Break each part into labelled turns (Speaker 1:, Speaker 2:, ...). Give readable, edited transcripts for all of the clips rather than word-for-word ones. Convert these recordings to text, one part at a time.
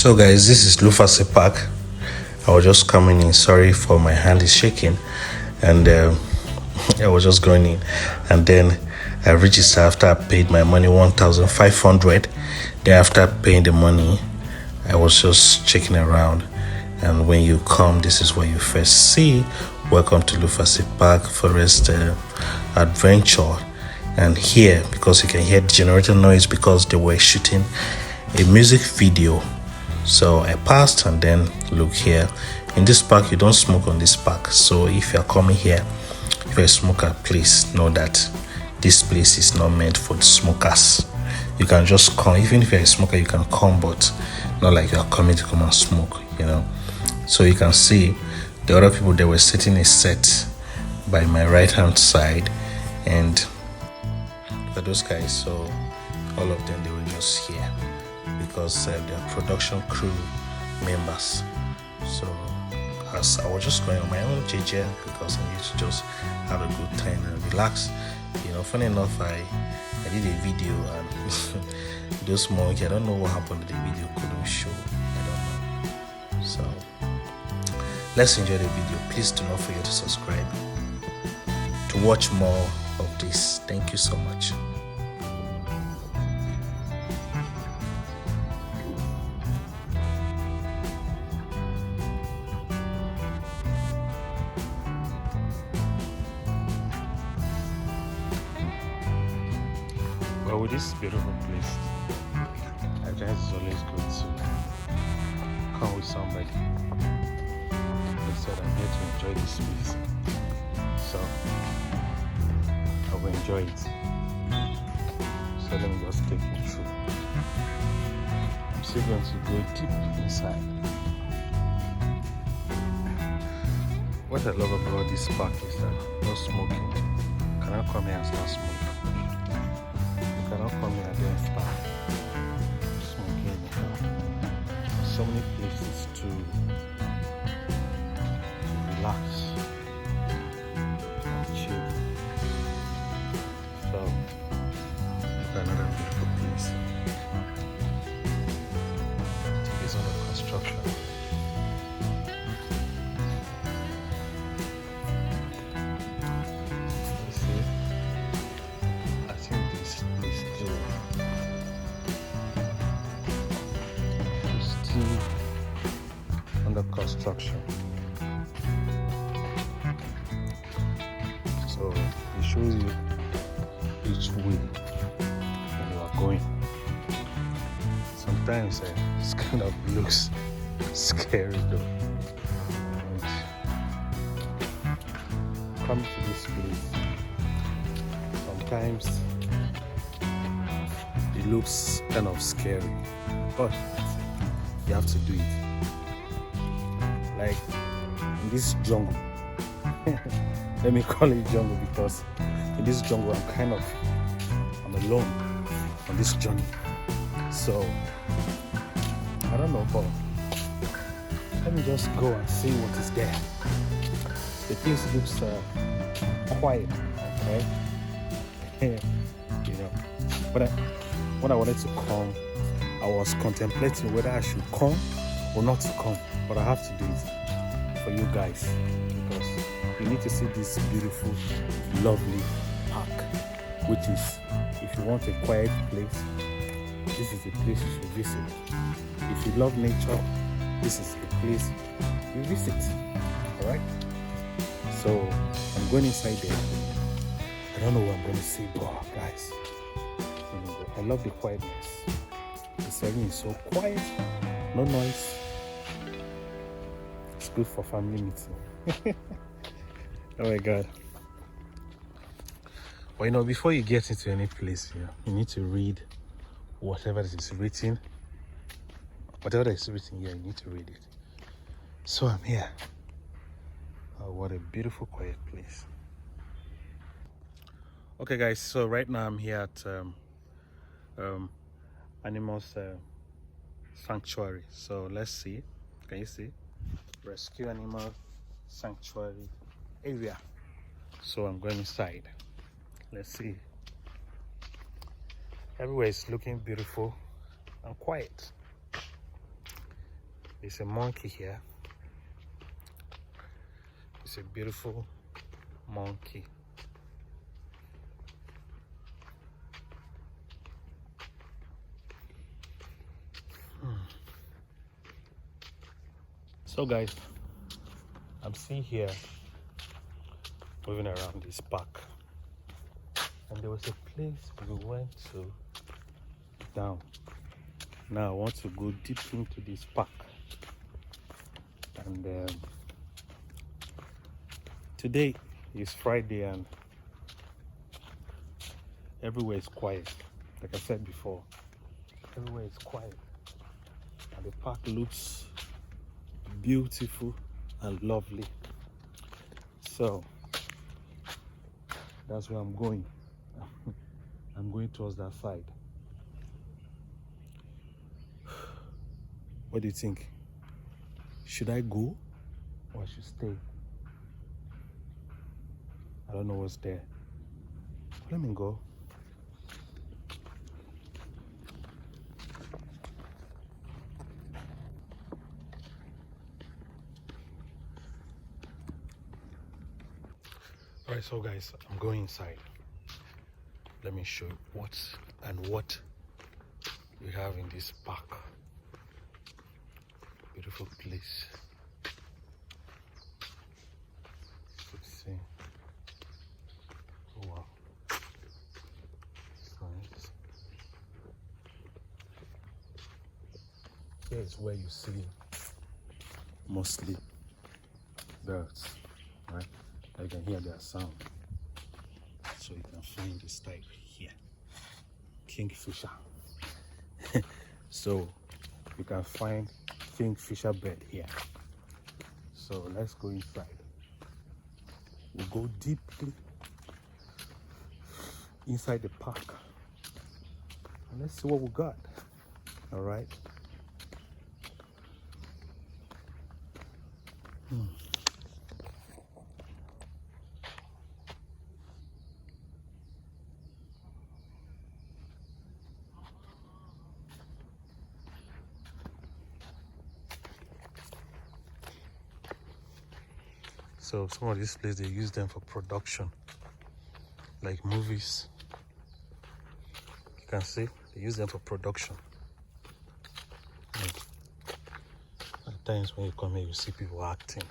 Speaker 1: So guys, this is Lufasi Park. I was just coming in. Sorry for my hand is shaking, and I was just going in, and then I registered after I paid my money 1,500. Then after paying the money, I was just checking around, and when you come, this is what you first see. Welcome to Lufasi Park Forest Adventure. And here, because you can hear the generator noise because they were shooting a music video. So I passed, and then look here. In this park, you don't smoke on this park. So if you're coming here, if you're a smoker, please know that this place is not meant for the smokers. You can just come. Even if you're a smoker, you can come, but not like you're coming to come and smoke, you know. So you can see the other people, they were sitting a set by my right hand side, and for those guys, so all of them, they were just here because they're production crew members. So as I was just going on my own JJ because I need to just have a good time and relax. You know, funny enough, I did a video, and those monkey, I don't know what happened to the video, couldn't show. I don't know. So let's enjoy the video. Please do not forget to subscribe to watch more of this. Thank you so much. Well, with this beautiful place, I guess it's always good to come with somebody. Instead, I'm here to enjoy this place, so I will enjoy it. So let me just take you through. I'm still going to go deep inside. What I love about this park is that no smoking. You cannot come here and start smoking. You cannot come here and then start smoking in the car. So many places to relax and chill. So, look at another beautiful place. It's under construction. Under construction. So it shows you each way when you are going. Sometimes this kind of looks scary though. And come to this place, sometimes it looks kind of scary, but you have to do it. Like in this jungle, let me call it jungle because in this jungle I'm alone on this journey. So I don't know, but let me just go and see what is there. The place looks quiet, right? You know, but when I wanted to come, I was contemplating whether I should come or not to come, but I have to do it for you guys because you need to see this beautiful, lovely park, which is, if you want a quiet place, this is the place you should visit. If you love nature, this is the place you visit. All right? So I'm going inside there. I don't know what I'm going to see, but guys, I love the quietness. This area is so quiet, no noise. It's good for family meeting. Oh my God. Well, you know, before you get into any place, you need to read whatever is written. Whatever is written here, you need to read it. So I'm here. Oh, what a beautiful, quiet place. Okay, guys. So right now I'm here at Animals Sanctuary. So let's see. Can you see? Rescue Animal Sanctuary area. So I'm going inside. Let's see. Everywhere is looking beautiful and quiet. There's a monkey here. It's a beautiful monkey. So guys, I'm seeing here moving around this park, and there was a place we went to down. Now I want to go deep into this park, and today is Friday and everywhere is quiet. Like I said before, everywhere is quiet, and the park looks beautiful and lovely. So that's where I'm going. I'm going towards that side. What do you think? Should I go or I should stay? I don't know what's there. Let me go. Alright, so guys, I'm going inside. Let me show you what we have in this park. Beautiful place. Let's see. Oh wow. It's nice. Here is where you see mostly birds, right? You can hear their sound. So you can find this type here. Kingfisher. So you can find kingfisher bird here. So let's go inside. We'll go deeply inside the park and let's see what we got. All right. So some of these places, they use them for production, like movies. You can see they use them for production. At times when you come here, you see people acting.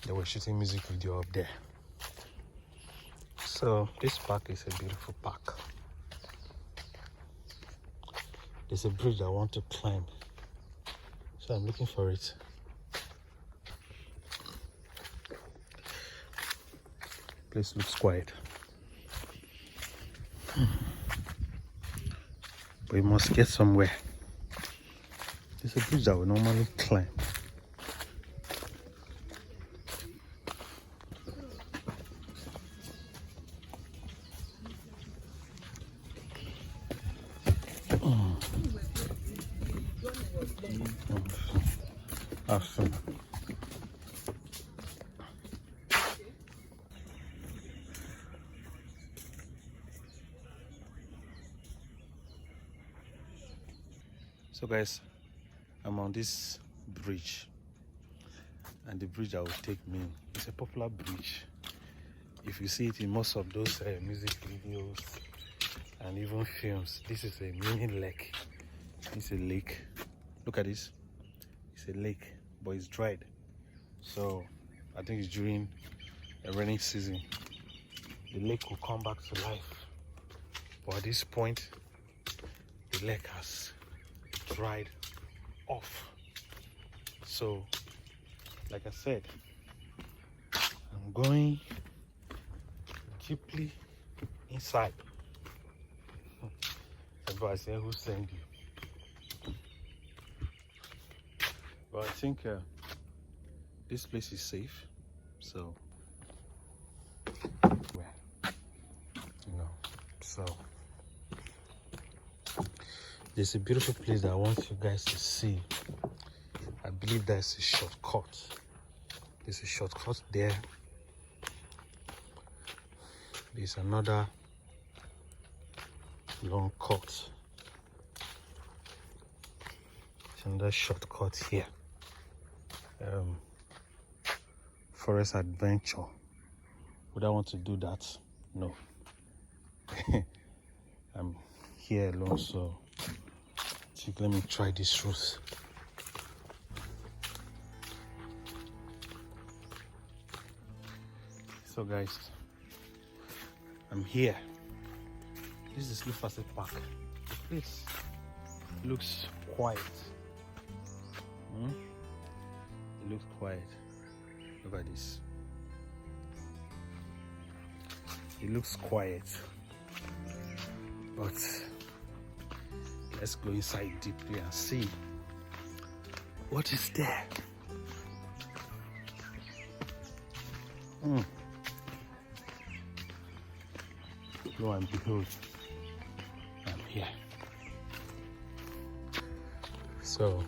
Speaker 1: They were shooting music video up there. So this park is a beautiful park. There's a bridge I want to climb, so I'm looking for it. Place looks quiet, but we must get somewhere. There's a bridge that we normally climb. Awesome. So guys, I'm on this bridge, and the bridge that will take me is a popular bridge. If you see it in most of those music videos and even films, this is a mini lake. It's a lake. Look at this. It's a lake, but it's dried. So I think it's during a rainy season. The lake will come back to life. But at this point, the lake has dried off. So like I said, I'm going deeply inside. Everybody say, who sent you? But I think this place is safe. So so there's a beautiful place that I want you guys to see. I believe there's a shortcut. There's a shortcut there. There's another long cut. There's another shortcut here. forest adventure. Would I want to do that? No. I'm here alone, so let me try this route. So guys, I'm here. This is Lufasi Park. The place looks quiet. It looks quiet. Look at this. It looks quiet. But let's go inside deeply and see what is there. Lo and behold, I'm here. So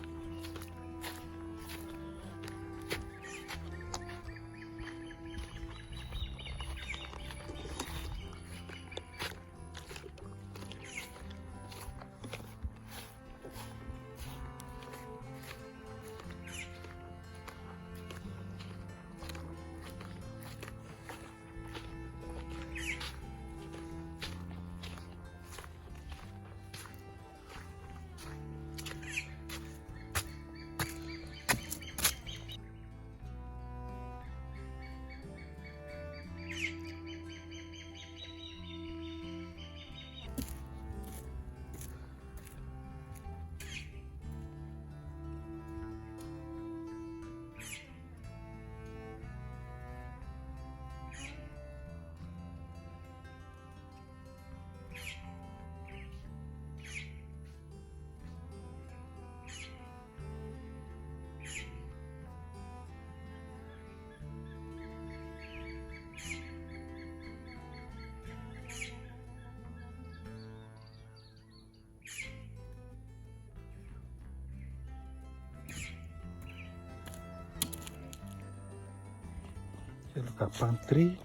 Speaker 1: look at palm tree.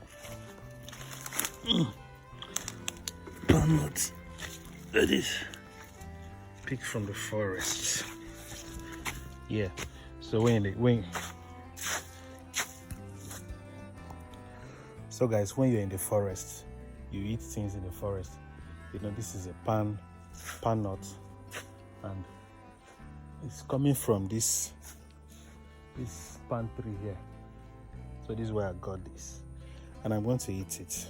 Speaker 1: Palm nuts. That is picked from the forest. Yeah. So So guys, when you're in the forest, you eat things in the forest. You know, this is a palm nut, and it's coming from this palm tree here. So this is where I got this, and I'm going to eat it.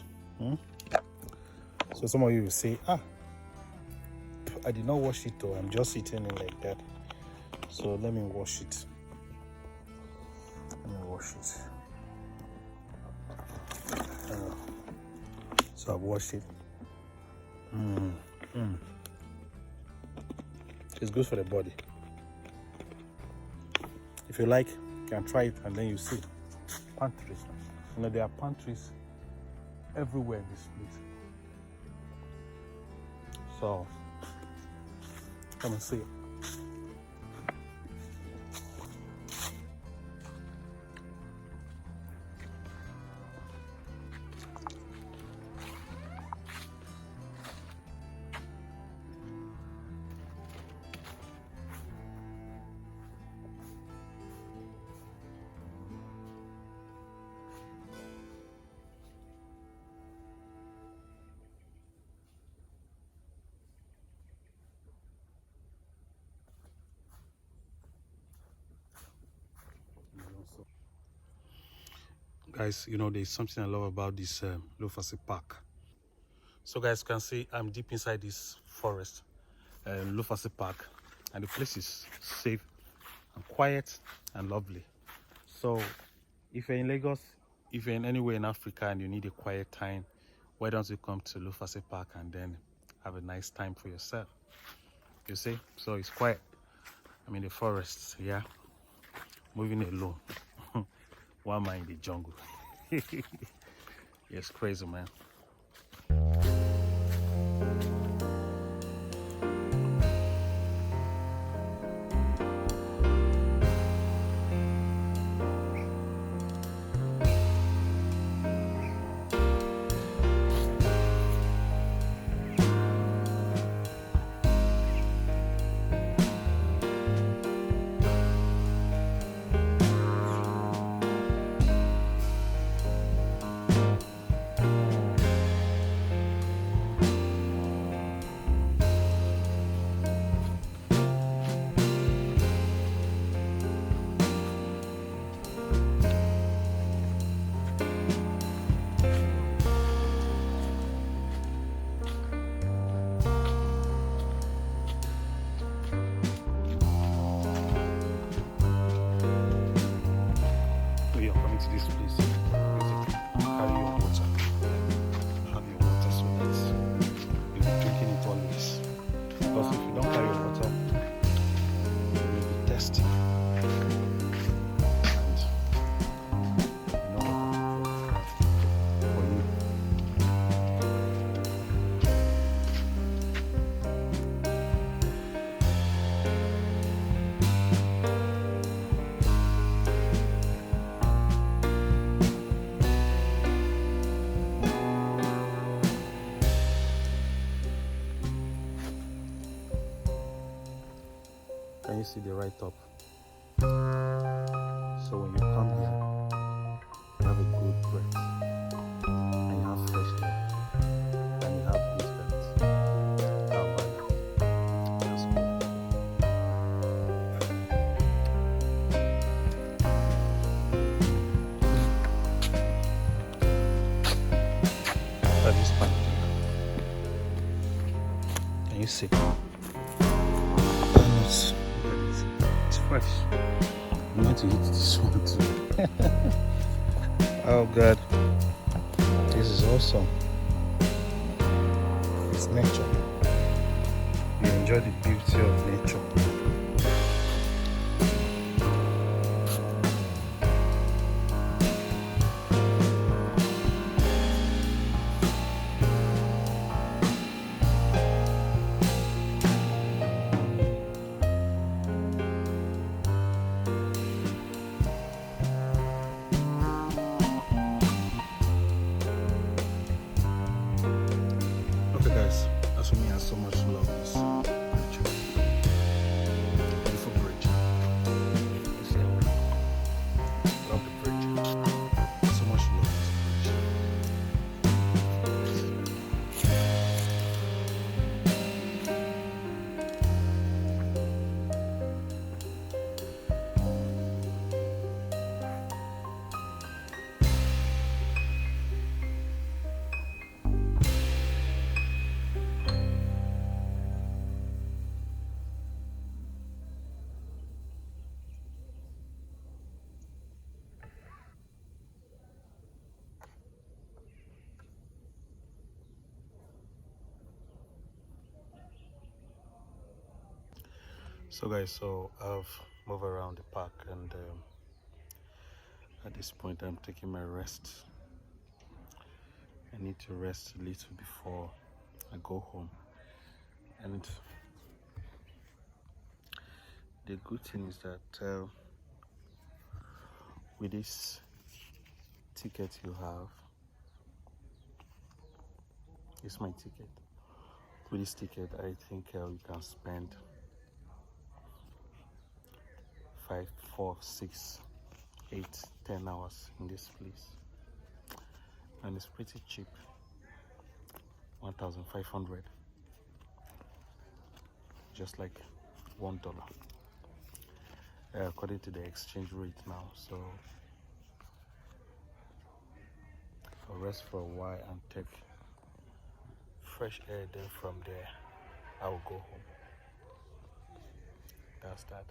Speaker 1: So some of you will say, I did not wash it, though. I'm just eating it like that. So let me wash it. So I've washed it. It's good for the body. If you like, you can try it, and then you see pantries. You know, there are pantries everywhere in this place. So come and see it. Guys, you know, there's something I love about this Lufasi Park. So guys, you can see I'm deep inside this forest, Lufasi Park, and the place is safe and quiet and lovely. So if you're in Lagos, if you're in anywhere in Africa and you need a quiet time, why don't you come to Lufasi Park and then have a nice time for yourself? You see, so it's quiet. I'm in the forest, yeah, moving alone. Why am I in the jungle? It's crazy, man. best. Can you see the right top? So when you come here, you have a good breath, and you have fresh air, and you have good health. How about that? That's good. Look at this pancake. Can you see? It's fresh. I'm going to eat this one too. Oh God, this is awesome. It's nature. You enjoy the beauty of nature. Okay guys, that's why me I so much love this bridge. Beautiful bridge. You see? Love the bridge. So much love this bridge. So guys, so I've moved around the park, and at this point I'm taking my rest. I need to rest a little before I go home. And the good thing is that with this ticket you have, it's my ticket. With this ticket, I think you can spend 5, 4, 6, 8, 10 hours in this place, and it's pretty cheap. 1,500, just like $1, according to the exchange rate now. So I'll rest for a while and take fresh air. Then from there, I will go home. That's that.